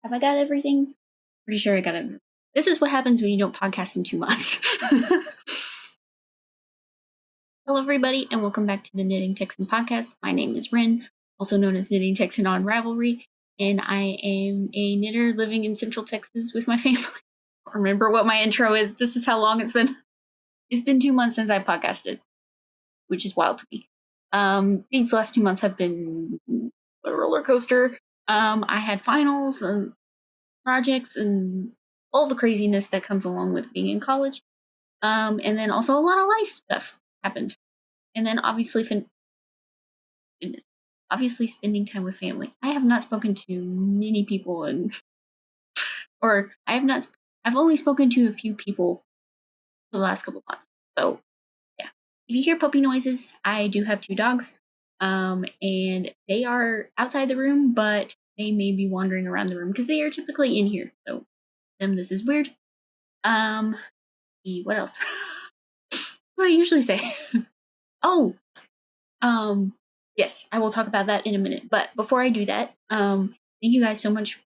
Have I got everything? Pretty sure I got it. This is what happens when you don't podcast in 2 months. Hello, everybody, and welcome back to the Knitting Texan podcast. My name is Rin, also known as Knitting Texan on Ravelry, and I am a knitter living in Central Texas with my family. Remember what my intro is. This is how long it's been. It's been 2 months since I podcasted, which is wild to me. These last 2 months have been a roller coaster. I had finals and projects and all the craziness that comes along with being in college. And then also a lot of life stuff happened. And then obviously spending time with family. I have not spoken to many people I've only spoken to a few people for the last couple months. So yeah. If you hear puppy noises, I do have 2 dogs. And they are outside the room, but they may be wandering around the room because they are typically in here. So this is weird. What else? What do I usually say? Yes, I will talk about that in a minute. But before I do that, thank you guys so much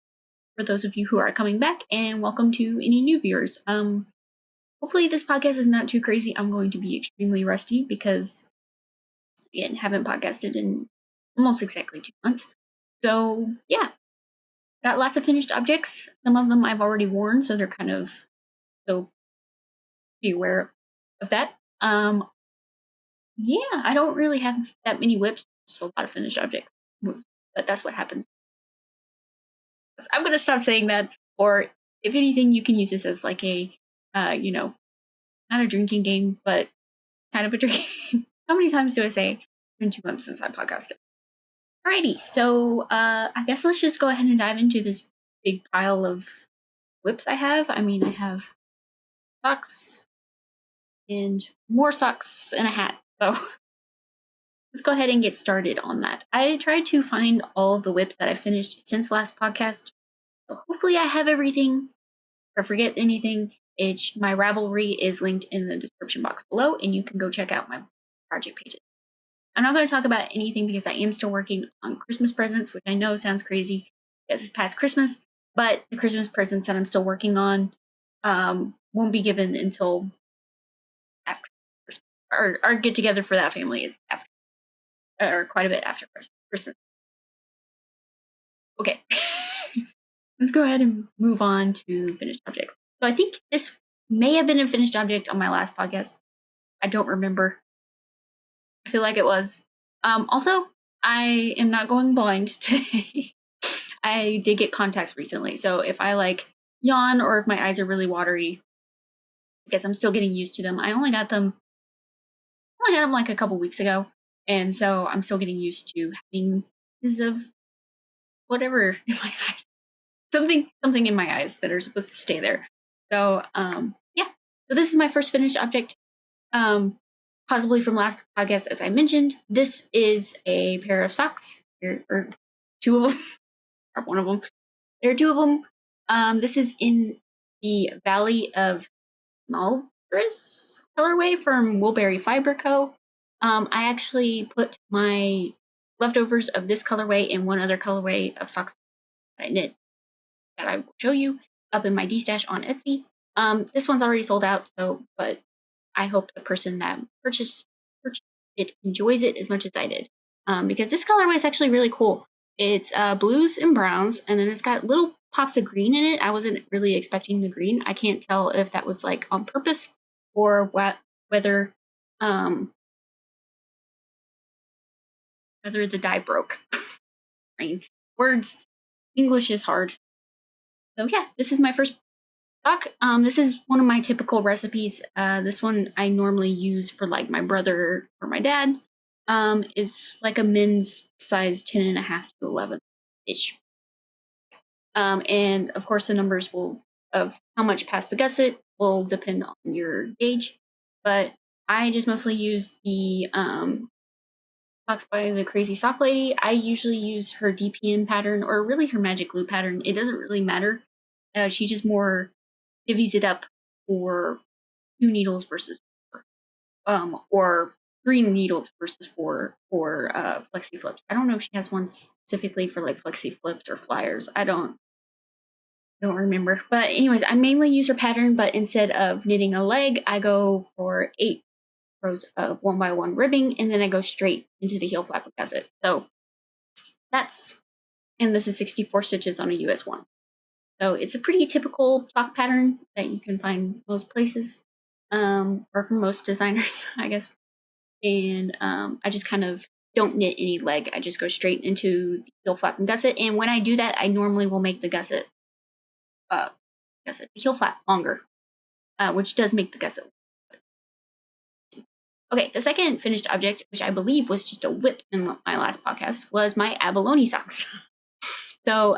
for those of you who are coming back, and welcome to any new viewers. Hopefully this podcast is not too crazy. I'm going to be extremely rusty because, again, haven't podcasted in almost exactly 2 months. So, yeah. Got lots of finished objects. Some of them I've already worn, so they're kind of, so be aware of that. Yeah, I don't really have that many whips. It's a lot of finished objects, but that's what happens. I'm going to stop saying that, or if anything, you can use this as like a, not a drinking game, but kind of a drinking game. How many times do I say it's been 2 months since I podcasted? Alrighty, so I guess let's just go ahead and dive into this big pile of whips I have. I mean, I have socks and more socks and a hat. So let's go ahead and get started on that. I tried to find all of the whips that I finished since last podcast. So hopefully I have everything. If I forget anything, my Ravelry is linked in the description box below, and you can go check out my project pages. I'm not going to talk about anything because I am still working on Christmas presents, which I know sounds crazy because it's past Christmas, but the Christmas presents that I'm still working on won't be given until after Christmas. Our get together for that family is after, or quite a bit after Christmas. Okay. Let's go ahead and move on to finished objects. So I think this may have been a finished object on my last podcast. I don't remember. I feel like it was. Also, I am not going blind today. I did get contacts recently, so if I yawn or if my eyes are really watery, I guess I'm still getting used to them. I only got them like a couple weeks ago, and so I'm still getting used to having pieces of whatever in my eyes. Something in my eyes that are supposed to stay there. So, yeah. So this is my first finished object, possibly from last podcast, as I mentioned. This is a pair of socks, or 2 of them, or 1 of them. There are 2 of them. This is in the Valley of Maldris colorway from Woolberry Fiber Co. I actually put my leftovers of this colorway and 1 other colorway of socks that I knit that I will show you up in my Destash on Etsy. This one's already sold out, but I hope the person that purchased it enjoys it as much as I did. Because this colorway is actually really cool. It's blues and browns, and then it's got little pops of green in it. I wasn't really expecting the green. I can't tell if that was on purpose or whether the dye broke. Words, English is hard. So yeah, this is my first sock. This is one of my typical recipes. This one I normally use for my brother or my dad. It's like a men's size 10.5 to 11-ish. And of course the numbers of how much past the gusset will depend on your gauge. But I just mostly use the socks by the Crazy Sock Lady. I usually use her DPN pattern, or really her magic glue pattern. It doesn't really matter. She just more divvies it up for 2 needles versus 4, or 3 needles versus 4 for flexi flips. I don't know if she has one specifically for flexi flips or flyers. I don't don't remember. But anyways, I mainly use her pattern, but instead of knitting a leg, I go for 8 rows of 1x1 ribbing, and then I go straight into the heel flap and gusset. So that's, and this is 64 stitches on a US 1. So it's a pretty typical sock pattern that you can find most places, or from most designers, I guess. And I just kind of don't knit any leg. I just go straight into the heel flap and gusset. And when I do that, I normally will make the gusset, the heel flap longer, which does make the gusset. Okay, the second finished object, which I believe was just a whip in my last podcast, was my abalone socks. So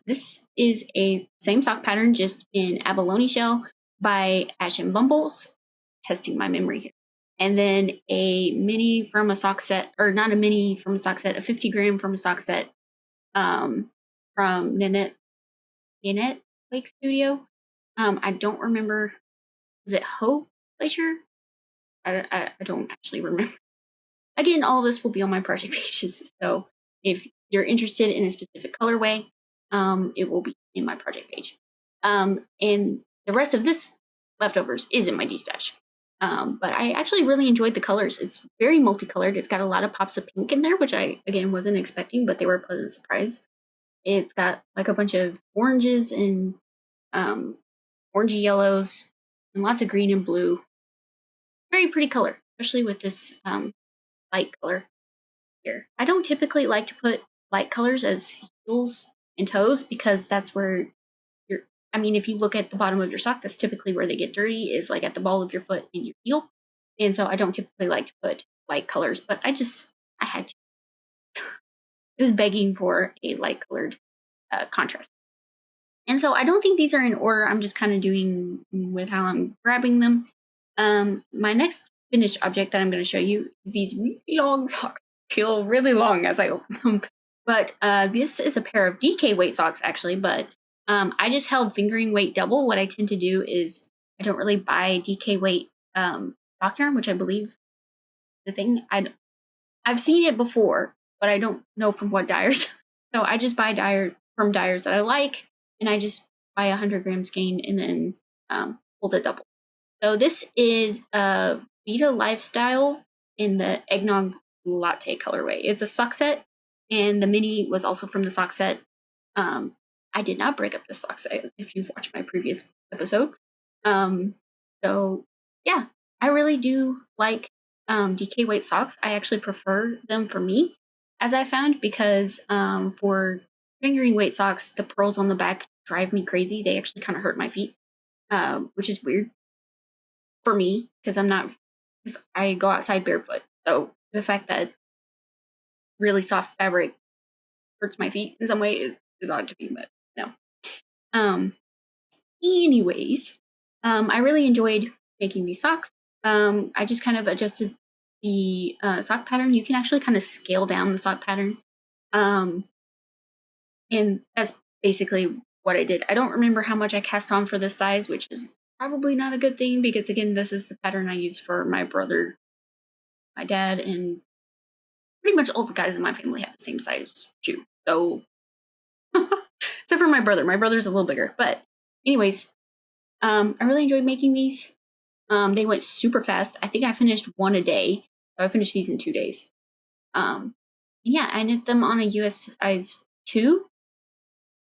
this is a same sock pattern, just in abalone shell by Ash and Bumbles. Testing my memory here. And then a mini from a sock set, or not a mini from a sock set, a 50 gram from a sock set from Nanette Lake Studio. I don't remember, was it Hope Glacier? I don't actually remember. Again, all of this will be on my project pages, so if you're interested in a specific colorway, it will be in my project page. And the rest of this leftovers is in my Destash. But I actually really enjoyed the colors. It's very multicolored. It's got a lot of pops of pink in there, which I, again, wasn't expecting, but they were a pleasant surprise. It's got like a bunch of oranges and orangey yellows and lots of green and blue. Very pretty color, especially with this light color here. I don't typically like to put light colors as heels and toes because that's where if you look at the bottom of your sock, that's typically where they get dirty, is like at the ball of your foot and your heel. And so I don't typically like to put light colors, but I had to. It was begging for a light colored contrast. And so I don't think these are in order. I'm just kind of doing with how I'm grabbing them. My next finished object that I'm going to show you is these really long socks. Feel really long as I open them. But this is a pair of DK weight socks, actually, but I just held fingering weight double. What I tend to do is I don't really buy DK weight sock yarn, which I believe is the thing. I've seen it before, but I don't know from what dyers. So I just buy from dyers that I like, and I just buy 100 grams skein and then hold it double. So this is a Vita Lifestyle in the Eggnog Latte colorway. It's a sock set, and the mini was also from the sock set. I did not break up the sock set if you've watched my previous episode. So yeah, I really do like DK weight socks. I actually prefer them for me, as I found, because for fingering weight socks, the pearls on the back drive me crazy. They actually kind of hurt my feet, which is weird for me because I go outside barefoot. So the fact that really soft fabric hurts my feet in some way is odd to me, but no. Anyways, I really enjoyed making these socks. I just kind of adjusted the sock pattern. You can actually kind of scale down the sock pattern. And that's basically what I did. I don't remember how much I cast on for this size, which is probably not a good thing because, again, this is the pattern I use for my brother, my dad, and pretty much all the guys in my family have the same size shoe. So, except for my brother. My brother's a little bigger. But anyways, I really enjoyed making these. They went super fast. I think I finished one a day. So I finished these in 2 days. Yeah, I knit them on a US size 2.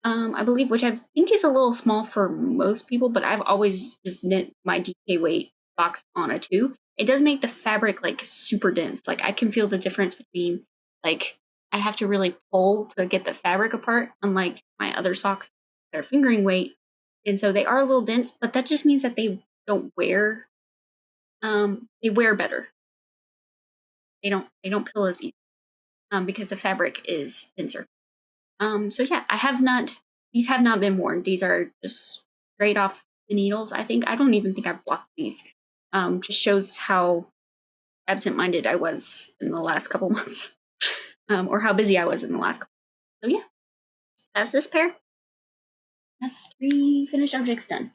I believe, which I think is a little small for most people, but I've always just knit my DK weight socks on a 2. It does make the fabric like super dense. Like I can feel the difference between, like, I have to really pull to get the fabric apart, unlike my other socks that are fingering weight. And so they are a little dense, but that just means that they don't wear. They wear better. They don't pill as easy because the fabric is denser. So yeah, these have not been worn. These are just straight off the needles. I don't even think I've blocked these. Just shows how absent-minded I was in the last couple months, or how busy I was in the last couple. So yeah, that's this pair. That's 3 finished objects done.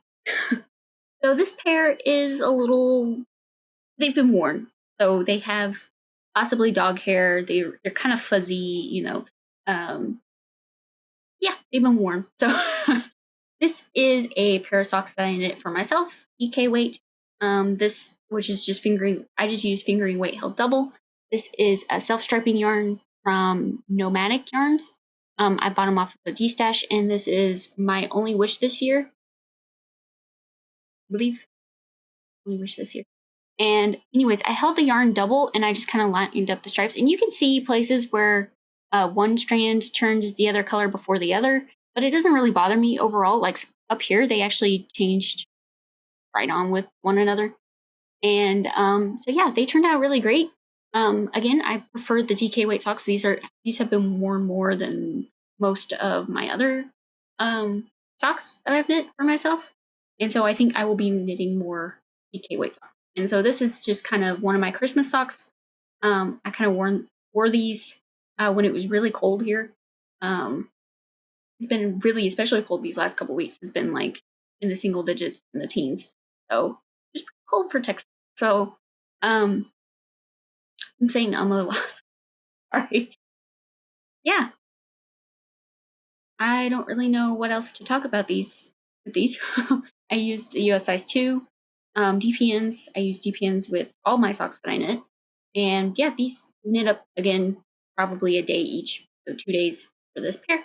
So this pair is they've been worn. So they have possibly dog hair. They're kind of fuzzy, Yeah, they've been worn. So This is a pair of socks that I knit for myself, DK weight. This, which is just fingering, I just use fingering weight held double. This is a self-striping yarn from Nomadic Yarns. I bought them off of the Destash, and this is my only wish this year. I believe. Only wish this year. And anyways, I held the yarn double, and I just kind of lined up the stripes. And you can see places where one strand turns the other color before the other, but it doesn't really bother me overall. Like up here, they actually changed right on with one another. And so yeah, they turned out really great. Again, I prefer the DK weight socks. These have been worn more than most of my other socks that I've knit for myself. And so I think I will be knitting more DK weight socks. And so this is just kind of one of my Christmas socks. I kind of wore these when it was really cold here. It's been really especially cold these last couple weeks. It's been like in the single digits in the teens. So it's pretty cold for Texas. So I'm saying a lot. Sorry. Yeah. I don't really know what else to talk about these with these. I used a US size 2 DPNs. I use DPNs with all my socks that I knit. And yeah, these knit up again probably a day each. So 2 days for this pair.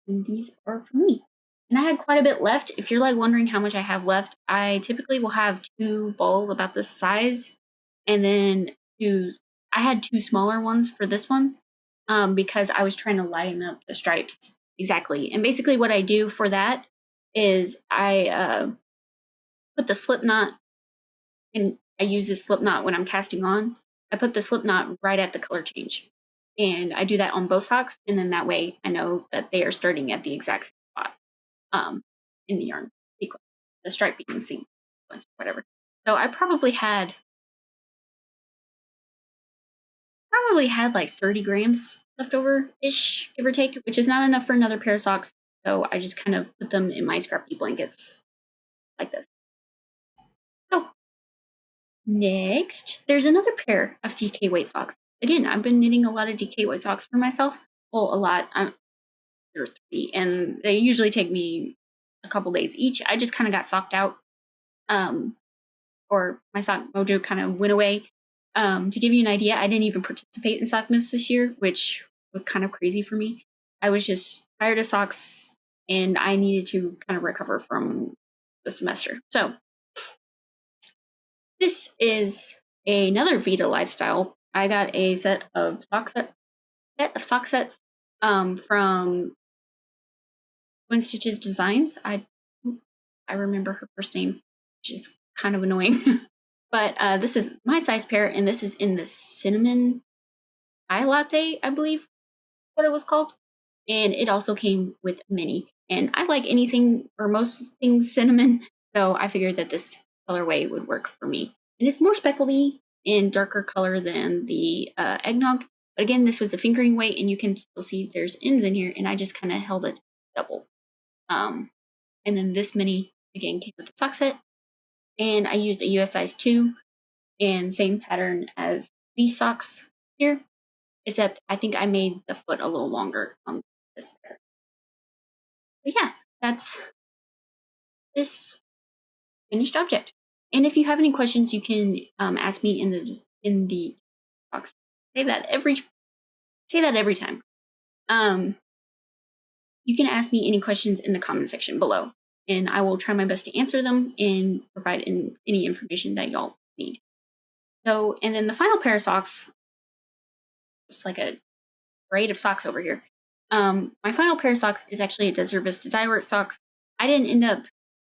And these are for me. And I had quite a bit left. If you're like wondering how much I have left, I typically will have 2 balls about this size, and then I had 2 smaller ones for this one because I was trying to line up the stripes exactly. And basically what I do for that is I put the slip knot, and I use this slip knot when I'm casting on. I put the slip knot right at the color change. And I do that on both socks, and then that way I know that they are starting at the exact same spot in the yarn sequence, the striping sequence, whatever. So I probably had like 30 grams left over-ish, give or take, which is not enough for another pair of socks. So I just kind of put them in my scrappy blankets like this. So next, there's another pair of DK weight socks. Again, I've been knitting a lot of DK weight socks for myself. Well, a lot. There are 3, and they usually take me a couple days each. I just kind of got socked out, or my sock mojo kind of went away. To give you an idea, I didn't even participate in Sockmas this year, which was kind of crazy for me. I was just tired of socks, and I needed to kind of recover from the semester. So this is another Vita Lifestyle. I got a set of sock sets from Twin Stitches Designs. I remember her first name, which is kind of annoying. But this is my size pair, and this is in the cinnamon chai latte, I believe what it was called. And it also came with a mini. And I like anything or most things cinnamon, so I figured that this colorway would work for me. And it's more speckly and darker color than the eggnog. But again, this was a fingering weight, and you can still see there's ends in here, and I just kind of held it double. And then this mini, again, came with the sock set. And I used a US size 2 and same pattern as these socks here, except I think I made the foot a little longer on this pair. But yeah, that's this finished object. And if you have any questions, you can ask me in the box. Say that every time. You can ask me any questions in the comment section below, and I will try my best to answer them and provide any information that y'all need. So, and then the final pair of socks, just like a braid of socks over here. My final pair of socks is actually a Desert Vista Dyeworks socks. I didn't end up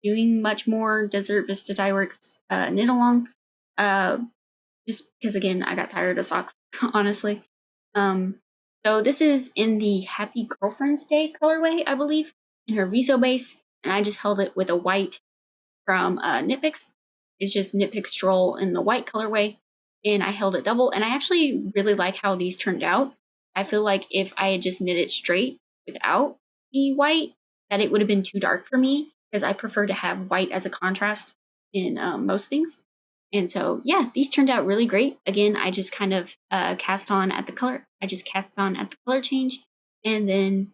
doing much more Desert Vista Dyeworks knit along, just because again I got tired of socks, honestly. So this is in the Happy Girlfriend's Day colorway, I believe, in her Viso base, and I just held it with a white from Knit Picks. It's just Knit Picks Stroll in the white colorway, and I held it double, and I actually really like how these turned out. I feel like if I had just knit it straight without the white, that it would have been too dark for me, because I prefer to have white as a contrast in most things. And so, yeah, these turned out really great. Again, I just kind of cast on at the color. I just cast on at the color change, and then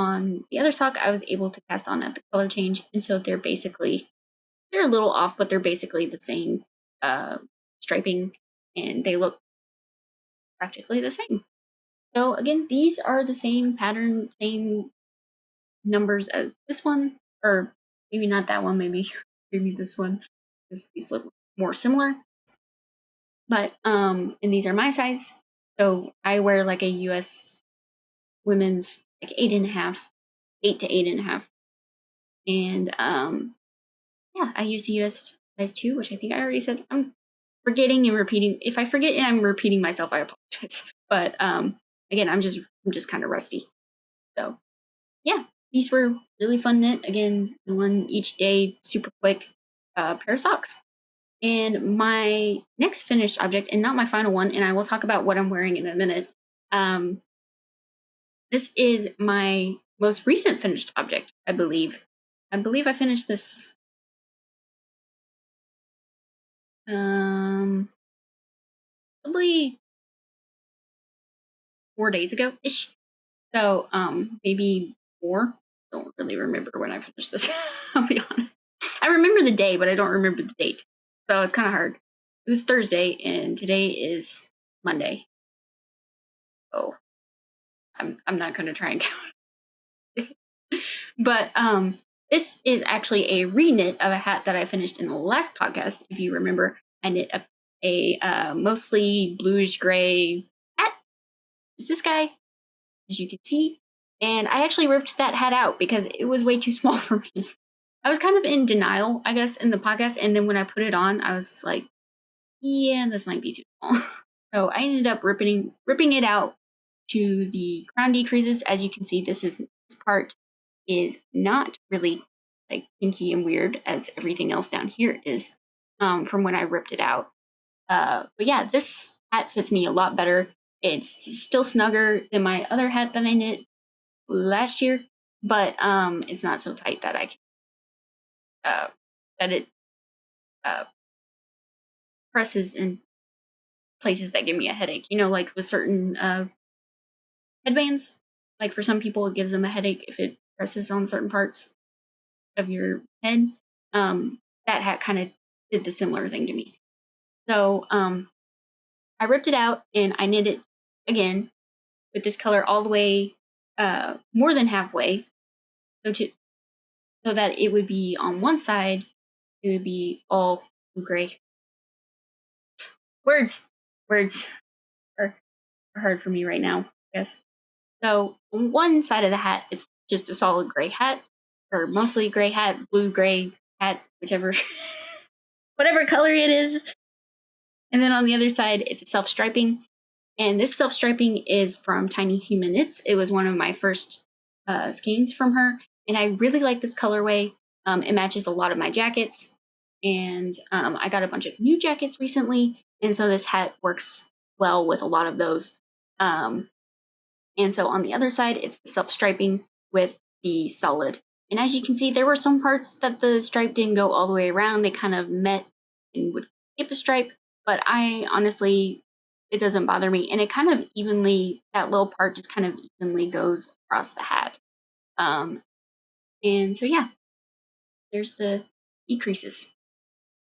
on the other sock, I was able to cast on at the color change, and so they're a little off, but they're basically the same striping, and they look practically the same. So again, these are the same pattern, same numbers as this one, or maybe not that one, maybe this one, because these look more similar. But and these are my size, so I wear like a US women's like 8.5, 8 to 8.5, and yeah, I use the US size 2, which I think I already said. I'm forgetting and repeating. If I forget and I'm repeating myself, I apologize. But again, I'm just kind of rusty. So yeah, these were really fun knit. Again, one each day, super quick pair of socks. And my next finished object, and not my final one, and I will talk about what I'm wearing in a minute. This is my most recent finished object, I believe. I believe I finished this probably 4 days ago ish. So maybe more. Don't really remember when I finished this. I'll be honest. I remember the day, but I don't remember the date. So it's kind of hard. It was Thursday, and today is Monday. Oh, I'm not going to try and count. But this is actually a reknit of a hat that I finished in the last podcast. If you remember, I knit a mostly bluish gray hat. Is this guy, as you can see. And I actually ripped that hat out because it was way too small for me. I was kind of in denial, I guess, in the podcast. And then when I put it on, I was like, yeah, this might be too small. So I ended up ripping it out to the crown decreases. As you can see, this part is not really like kinky and weird as everything else down here is from when I ripped it out. But yeah, this hat fits me a lot better. It's still snugger than my other hat that I knit last year, but it's not so tight that I can that it presses in places that give me a headache. You know, like with certain headbands, like for some people it gives them a headache if it presses on certain parts of your head. That hat kind of did the similar thing to me. So I ripped it out and I knit it again with this color all the way more than halfway, so that it would be on one side, it would be all blue gray. Words are hard for me right now, I guess. So on one side of the hat, it's just a solid gray hat, or mostly gray hat, blue gray hat, whichever, whatever color it is. And then on the other side, it's a self-striping. And this self-striping is from Tiny Human Knits. It was one of my first skeins from her. And I really like this colorway. It matches a lot of my jackets. And I got a bunch of new jackets recently. And so this hat works well with a lot of those. And so on the other side, it's the self-striping with the solid. And as you can see, there were some parts that the stripe didn't go all the way around. They kind of met and would skip a stripe. But I honestly, it doesn't bother me. And it kind of evenly, that little part just kind of evenly goes across the hat. And so, yeah, there's the decreases.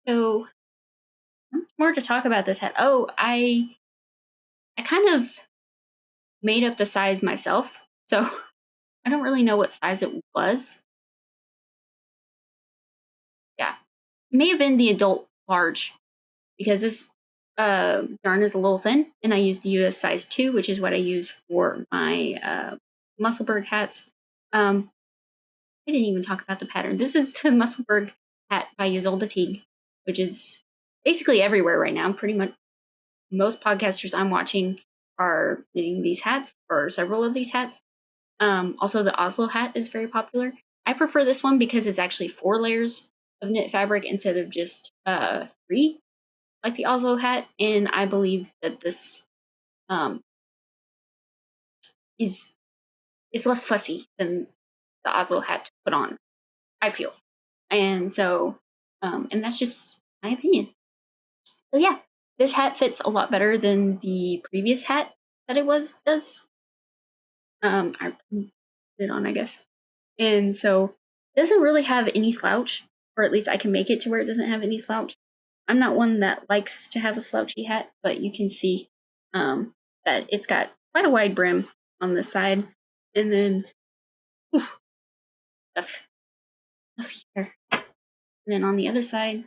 So, more to talk about this hat. Oh, I kind of made up the size myself. So, I don't really know what size it was. Yeah, it may have been the adult large because this yarn is a little thin, and I used the US size 2, which is what I use for my Musselburgh hats. I didn't even talk about the pattern. This is the Musselburgh hat by Ysolda Teague, which is basically everywhere right now. Pretty much most podcasters I'm watching are knitting these hats, or several of these hats. Also, the Oslo hat is very popular. I prefer this one because it's actually 4 layers of knit fabric instead of just 3, like the Oslo hat. And I believe that this it's less fussy than the Oslo hat to put on, I feel. And so, and that's just my opinion. So yeah, this hat fits a lot better than the previous hat that it does. I'm it on, I guess. And so it doesn't really have any slouch, or at least I can make it to where it doesn't have any slouch. I'm not one that likes to have a slouchy hat, but you can see that it's got quite a wide brim on this side, and then stuff here. And then on the other side,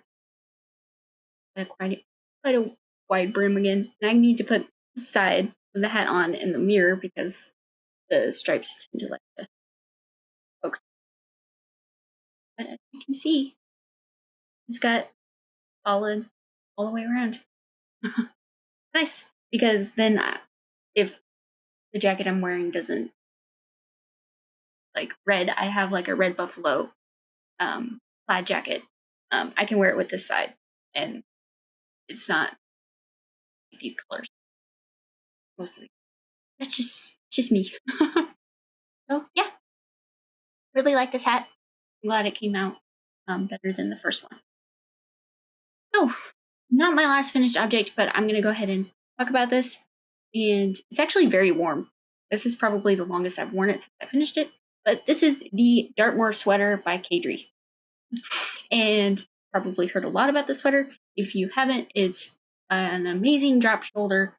quite a wide brim again. And I need to put the side of the hat on in the mirror because the stripes tend to like to poke. But as you can see, it's got solid all the way around. Nice, because then if the jacket I'm wearing doesn't like red, I have like a red buffalo plaid jacket. I can wear it with this side, and it's not like these colors mostly. That's just me. So yeah, really like this hat. I'm glad it came out better than the first one. So, not my last finished object, but I'm gonna go ahead and talk about this. And it's actually very warm. This is probably the longest I've worn it since I finished it. But this is the Dartmoor sweater by Kadri. And probably heard a lot about the sweater. If you haven't, it's an amazing drop shoulder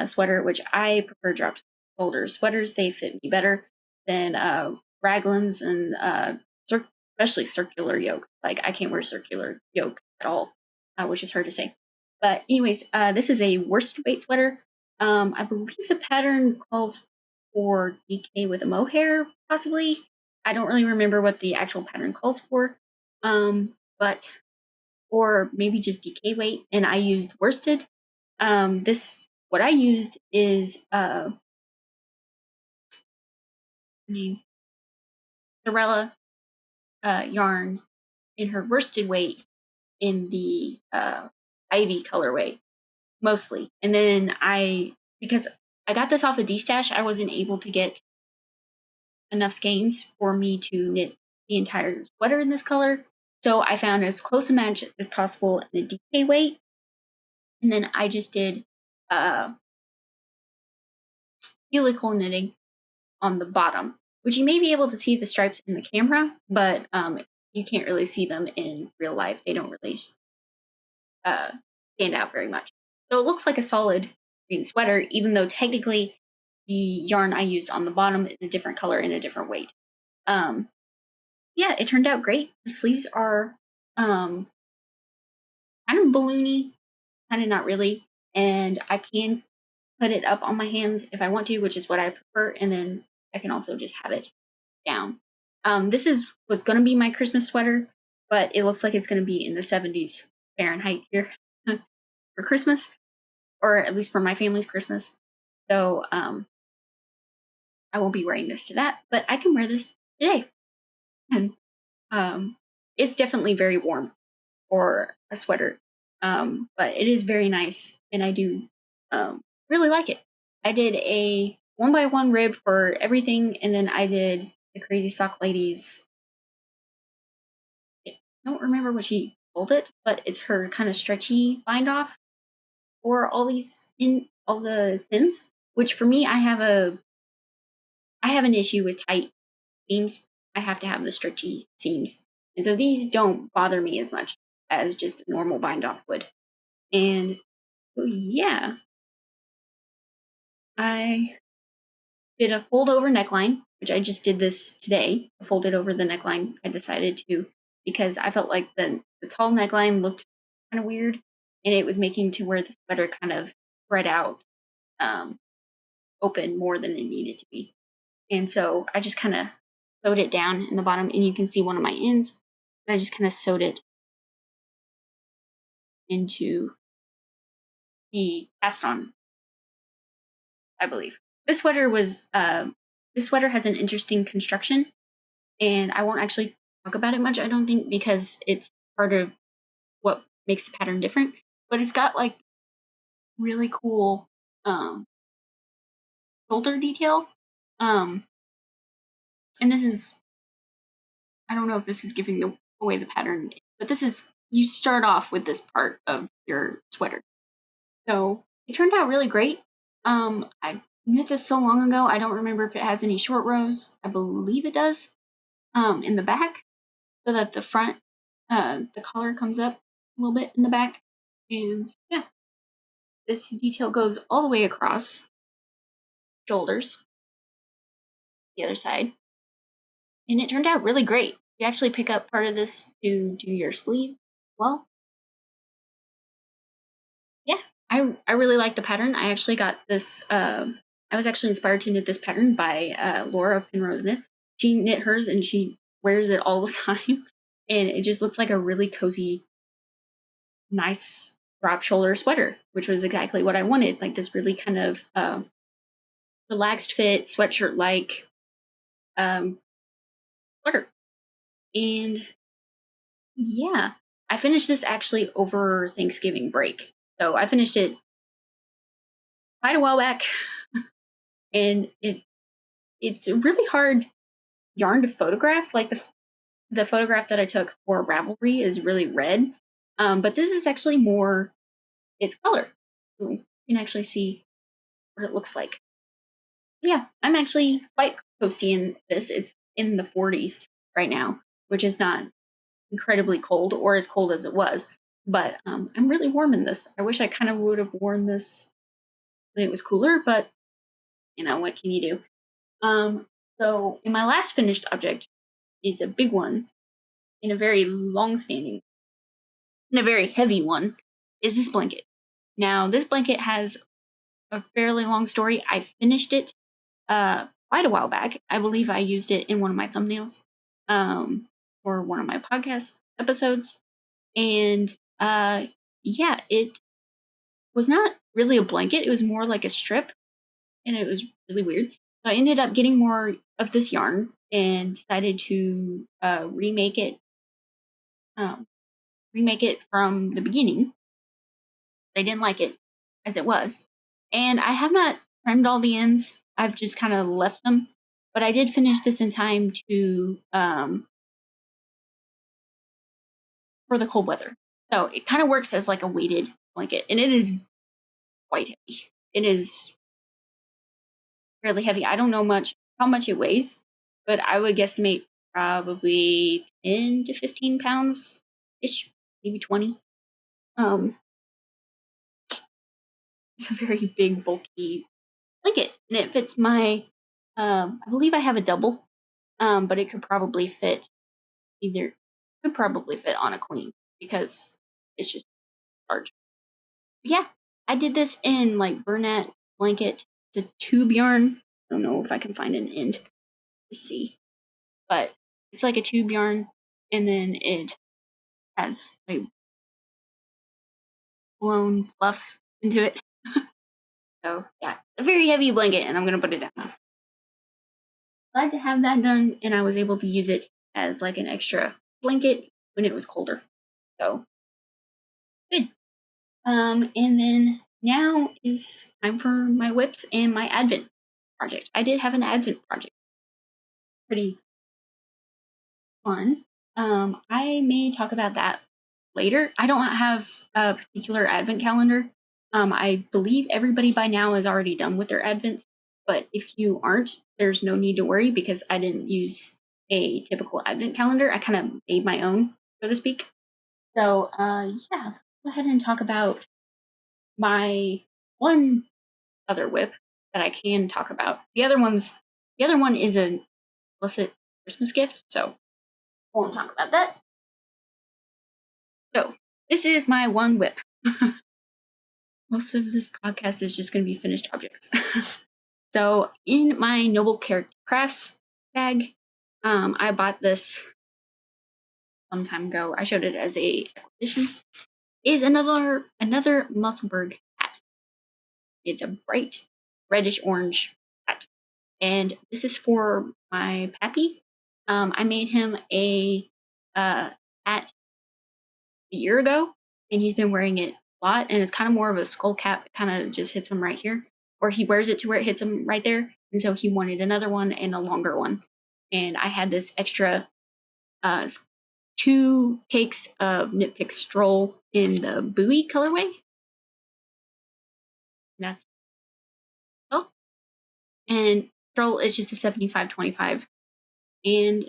sweater, which I prefer drop shoulder sweaters. They fit me better than raglans and especially circular yokes. Like I can't wear circular yokes at all, which is hard to say. But anyways, this is a worsted weight sweater. I believe the pattern calls for DK with a mohair, possibly. I don't really remember what the actual pattern calls for. But or maybe just DK weight, and I used worsted. What I used is Sorella yarn in her worsted weight in the Ivy colorway mostly, and then because I got this off of Destash, I wasn't able to get enough skeins for me to knit the entire sweater in this color. So I found as close a match as possible in a DK weight. And then I just did helical knitting on the bottom, which you may be able to see the stripes in the camera, but you can't really see them in real life. They don't really stand out very much. So it looks like a solid green sweater, even though technically the yarn I used on the bottom is a different color and a different weight. Yeah, it turned out great. The sleeves are kind of balloony, kind of not really, and I can put it up on my hand if I want to, which is what I prefer, and then I can also just have it down. This was going to be my Christmas sweater, but it looks like it's going to be in the 70s Fahrenheit here for Christmas, or at least for my family's Christmas. So I won't be wearing this to that, but I can wear this today. And it's definitely very warm for a sweater, but it is very nice, and I do really like it. I did a 1x1 rib for everything, and then I did the Crazy Sock Lady's. I don't remember what she called it, but it's her kind of stretchy bind off for all the hems. Which for me, I have an issue with tight seams. I have to have the stretchy seams, and so these don't bother me as much as just a normal bind off would. And yeah, I did a fold over neckline, which I just did this today. I folded over the neckline. I decided to because I felt like the tall neckline looked kind of weird, and it was making to where the sweater kind of spread out open more than it needed to be. And so I just kind of sewed it down in the bottom, and you can see one of my ends. And I just kind of sewed it into the cast on, I believe. This sweater has an interesting construction, and I won't actually talk about it much, I don't think, because it's part of what makes the pattern different. But it's got like really cool shoulder detail. And this is, I don't know if this is giving away the pattern, but you start off with this part of your sweater. So it turned out really great. I knit this so long ago, I don't remember if it has any short rows. I believe it does, in the back, so that the front, the collar comes up a little bit in the back. And yeah, this detail goes all the way across shoulders, the other side. And it turned out really great. You actually pick up part of this to do your sleeve. Well, yeah, I really like the pattern. I actually got this. I was actually inspired to knit this pattern by Laura of Penrose Knits. She knit hers and she wears it all the time, and it just looks like a really cozy, nice drop shoulder sweater, which was exactly what I wanted. Like this really kind of relaxed fit sweatshirt like sweater. And yeah, I finished this actually over Thanksgiving break. So I finished it quite a while back, and it's a really hard yarn to photograph. Like the photograph that I took for Ravelry is really red, but this is actually more its color. You can actually see what it looks like. Yeah, I'm actually quite toasty in this. It's in the 40s right now, which is not incredibly cold or as cold as it was. But I'm really warm in this. I wish I kind of would have worn this when it was cooler, but what can you do? So in my last finished object is a big one and a very long-standing and a very heavy one is this blanket. Now this blanket has a fairly long story. I finished it quite a while back. I believe I used it in one of my thumbnails for one of my podcast episodes. And yeah, it was not really a blanket. It was more like a strip, and it was really weird. So I ended up getting more of this yarn and decided to remake it from the beginning. I didn't like it as it was, and I have not trimmed all the ends. I've just kind of left them, but I did finish this in time to for the cold weather. So it kind of works as like a weighted blanket, and it is quite heavy. It is fairly heavy. I don't know how much it weighs, but I would guesstimate probably 10 to 15 pounds ish, maybe 20. Um, it's a very big, bulky blanket, and it fits my. I believe I have a double, but it could probably fit on a queen because it's just large. But yeah, I did this in like Bernat blanket. It's a tube yarn. I don't know if I can find an end to see, but it's like a tube yarn, and then it has like blown fluff into it. So yeah, a very heavy blanket, and I'm gonna put it down now. Glad to have that done, and I was able to use it as like an extra blanket when it was colder. So good. And then now is time for my whips and my Advent project. I did have an Advent project. Pretty fun. I may talk about that later. I don't have a particular Advent calendar. I believe everybody by now is already done with their Advents, but if you aren't, there's no need to worry because I didn't use a typical Advent calendar. I kind of made my own, so to speak. So, yeah, go ahead and talk about my one other whip that I can talk about. The other one is an illicit Christmas gift, so I won't talk about that. So this is my one whip. Most of this podcast is just going to be finished objects. So in my Noble Character Crafts bag, I bought this some time ago. I showed it as a acquisition. Is another Musselburgh hat. It's a bright reddish orange hat, and this is for my pappy. I made him a hat a year ago, and he's been wearing it a lot, and it's kind of more of a skull cap. It kind of just hits him right here, or he wears it to where it hits him right there, and so he wanted another one and a longer one. And I had this extra 2 cakes of Knit Pick Stroll in the Bowie colorway. And that's And Stroll is just a 75-25. And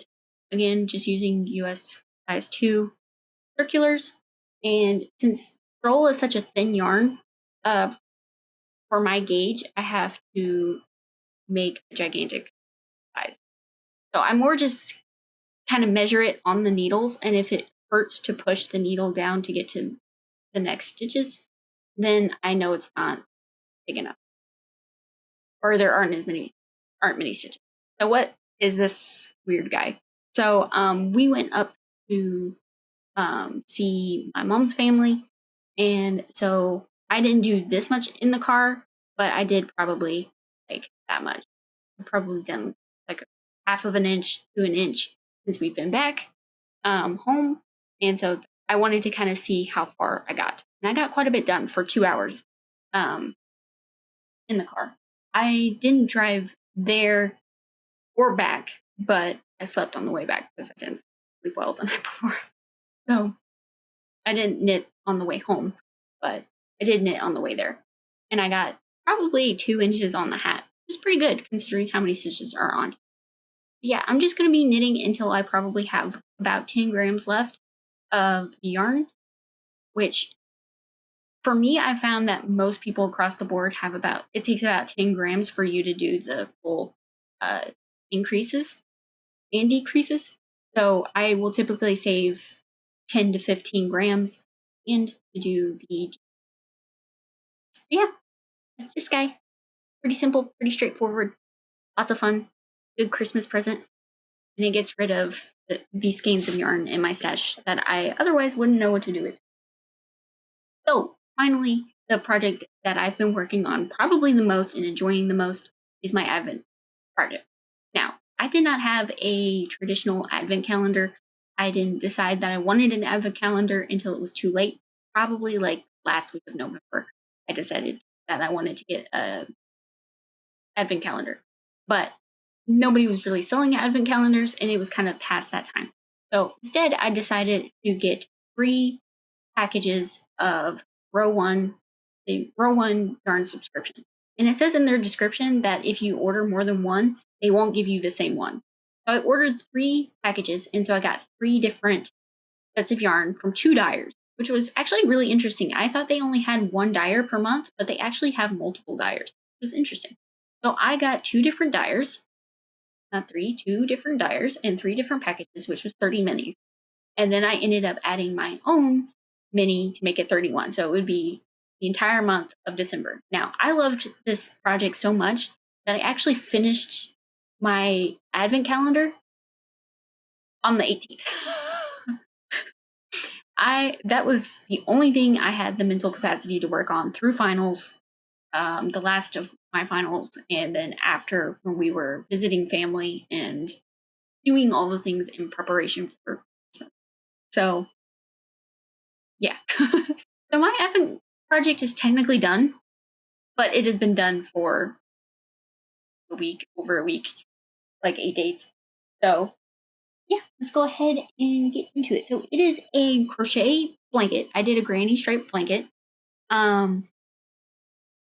again, just using US size 2 circulars. And since Stroll is such a thin yarn, for my gauge, I have to make a gigantic size. So I more just kind of measure it on the needles, and if it hurts to push the needle down to get to the next stitches, then I know it's not big enough, or there aren't many stitches. So what is this weird guy? So we went up to see my mom's family, and so I didn't do this much in the car, but I did probably like that much. I've probably done like half of an inch to an inch since we've been back home, and so I wanted to kind of see how far I got, and I got quite a bit done for 2 hours in the car. I didn't drive there or back, but I slept on the way back because I didn't sleep well the night before. So I didn't knit on the way home, but I did knit on the way there. And I got probably 2 inches on the hat. It's pretty good considering how many stitches are on. Yeah, I'm just going to be knitting until I probably have about 10 grams left of yarn, which for me, I found that most people across the board it takes about 10 grams for you to do the full increases and decreases. So I will typically save 10 to 15 grams and to do the. So yeah, that's this guy. Pretty simple, pretty straightforward, lots of fun, good Christmas present. And it gets rid of these skeins of yarn in my stash that I otherwise wouldn't know what to do with. So finally, the project that I've been working on probably the most and enjoying the most is my Advent project. Now, I did not have a traditional Advent calendar. I didn't decide that I wanted an Advent calendar until it was too late. Probably like last week of November, I decided that I wanted to get a Advent calendar. But nobody was really selling Advent calendars, and it was kind of past that time. So instead, I decided to get 3 packages of the row 1 yarn subscription. And it says in their description that if you order more than one, they won't give you the same one. So I ordered 3 packages, and so I got 3 different sets of yarn from 2 dyers, which was actually really interesting. I thought they only had 1 dyer per month, but they actually have multiple dyers, which was interesting. So I got 2 different dyers, not 3, 2 different dyers and 3 different packages, which was 30 minis. And then I ended up adding my own mini to make it 31. So it would be the entire month of December. Now, I loved this project so much that I actually finished my Advent calendar on the 18th. That was the only thing I had the mental capacity to work on through finals, the last of my finals, and then after when we were visiting family and doing all the things in preparation for Christmas. So, yeah. So my Advent project is technically done, but it has been done for over a week, like 8 days. So, yeah, let's go ahead and get into it. So it is a crochet blanket. I did a granny striped blanket.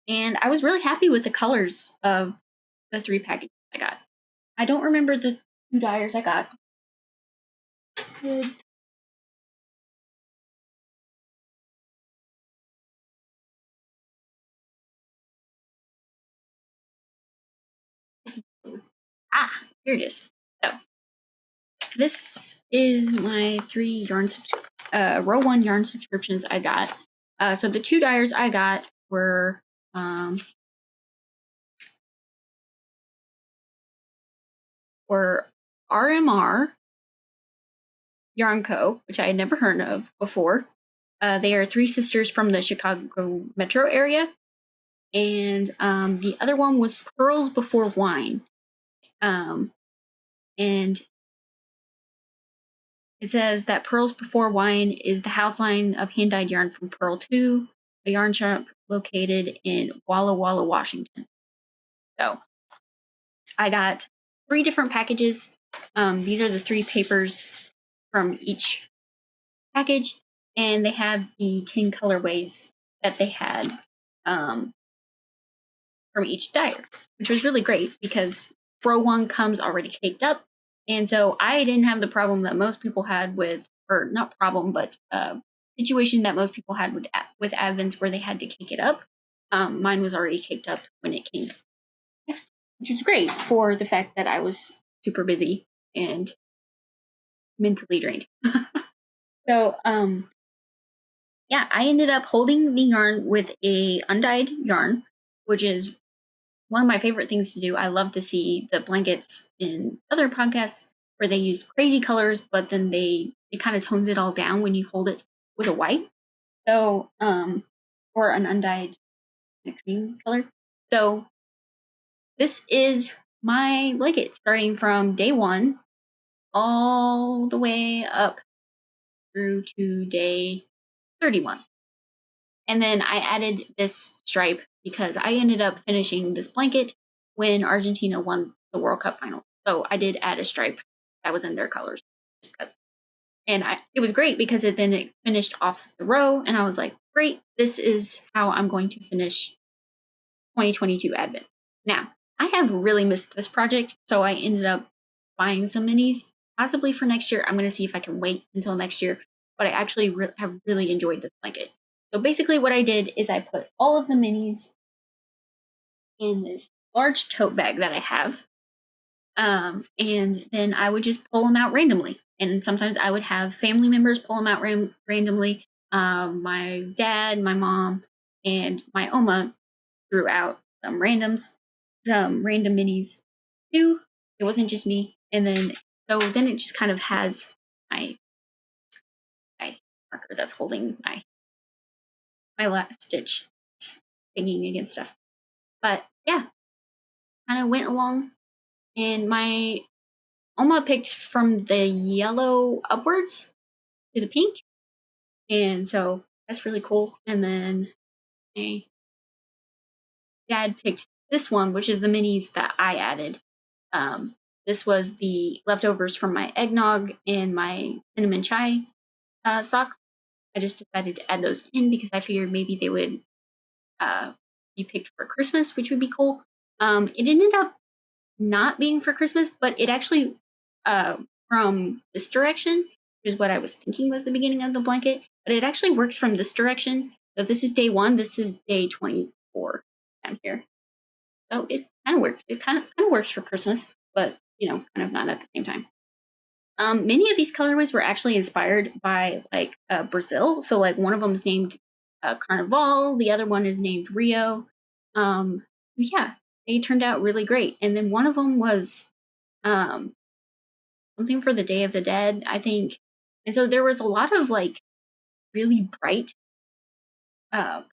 And I was really happy with the colors of the 3 packages I got. I don't remember the 2 dyers I got. Here it is. So this is my 3 row 1 yarn subscriptions I got. So the 2 dyers I got were RMR Yarn Co., which I had never heard of before. They are 3 sisters from the Chicago metro area. And the other one was Pearls Before Wine. And it says that Pearls Before Wine is the house line of hand-dyed yarn from Pearl 2, a yarn shop located in Walla Walla, Washington. So I got 3 different packages. These are the 3 papers from each package, and they have the 10 colorways that they had from each dyer, which was really great because row 1 comes already caked up. And so I didn't have the problem that most people had with, or not problem, but situation that most people had with advents where they had to cake it up. Mine was already caked up when it came, which was great for the fact that I was super busy and mentally drained. So, yeah, I ended up holding the yarn with a undyed yarn, which is one of my favorite things to do. I love to see the blankets in other podcasts where they use crazy colors, but then it kind of tones it all down when you hold it with a white. So, or an undyed cream color. So this is my blanket starting from day 1 all the way up through to day 31. And then I added this stripe because I ended up finishing this blanket when Argentina won the World Cup final. So I did add a stripe that was in their colors just because. And it was great because it finished off the row, and I was like, great, this is how I'm going to finish 2022 Advent. Now, I have really missed this project, so I ended up buying some minis, possibly for next year. I'm going to see if I can wait until next year, but I actually have really enjoyed this blanket. So basically what I did is I put all of the minis in this large tote bag that I have, and then I would just pull them out randomly. And sometimes I would have family members pull them out randomly. My dad, my mom, and my Oma drew out some random minis too. It wasn't just me. And then it just kind of has my nice marker that's holding my last stitch banging against stuff. But yeah, kind of went along, and my Oma picked from the yellow upwards to the pink, and so that's really cool. And then my dad picked this one, which is the minis that I added. This was the leftovers from my eggnog and my cinnamon chai socks. I just decided to add those in because I figured maybe they would be picked for Christmas, which would be cool. It ended up not being for Christmas, but it actually from this direction, which is what I was thinking was the beginning of the blanket, but it actually works from this direction. So if this is day 1, this is day 24 down here. So it kind of works. It kind of works for Christmas, but kind of not at the same time. Many of these colorways were actually inspired by Brazil. So like one of them is named Carnival, the other one is named Rio. Yeah, they turned out really great. And then one of them was something for the Day of the Dead, I think. And so there was a lot of really bright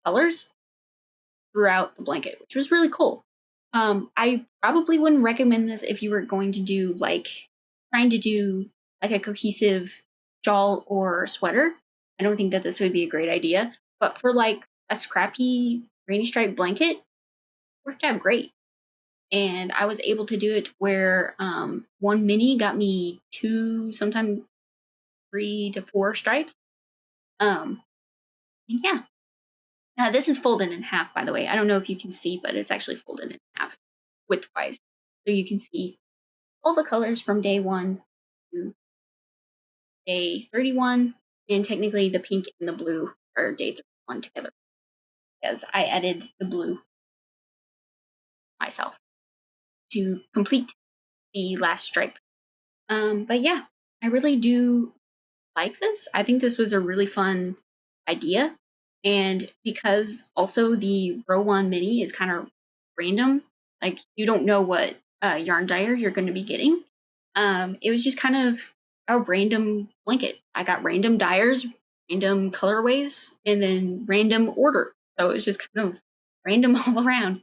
colors throughout the blanket, which was really cool. I probably wouldn't recommend this if you were going to do trying to do a cohesive shawl or sweater. I don't think that this would be a great idea. But for a scrappy rainy stripe blanket, it worked out great. And I was able to do it where one mini got me 2, sometimes 3 to 4 stripes. And yeah. This is folded in half, by the way. I don't know if you can see, but it's actually folded in half widthwise. So you can see all the colors from day 1 to day 31. And technically the pink and the blue are day 31 together, because I added the blue myself to complete the last stripe. But yeah, I really do like this. I think this was a really fun idea. And because also the row 1 mini is kind of random, you don't know what yarn dyer you're going to be getting. It was just kind of a random blanket. I got random dyers, random colorways, and then random order. So it was just kind of random all around.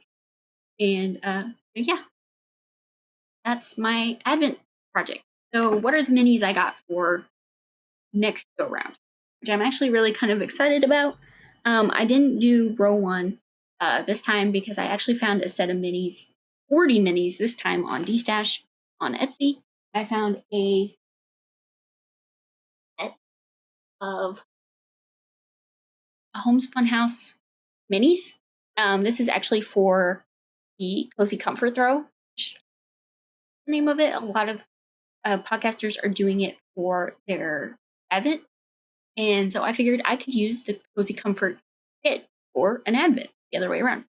And yeah, that's my Advent project. So what are the minis I got for next go round, which I'm actually really kind of excited about. I didn't do row 1 this time because I actually found a set of minis, 40 minis this time on Destash on Etsy. I found a set of a homespun house minis. This is actually for the Cozy Comfort Throw, which is the name of it. A lot of podcasters are doing it for their Advent. And so I figured I could use the Cozy Comfort kit for an Advent, the other way around.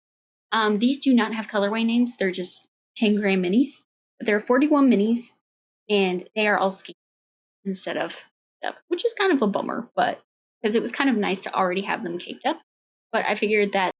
These do not have colorway names. They're just 10-gram minis. But there are 41 minis, and they are all skein instead of up, which is kind of a bummer, but because it was kind of nice to already have them caked up. But I figured that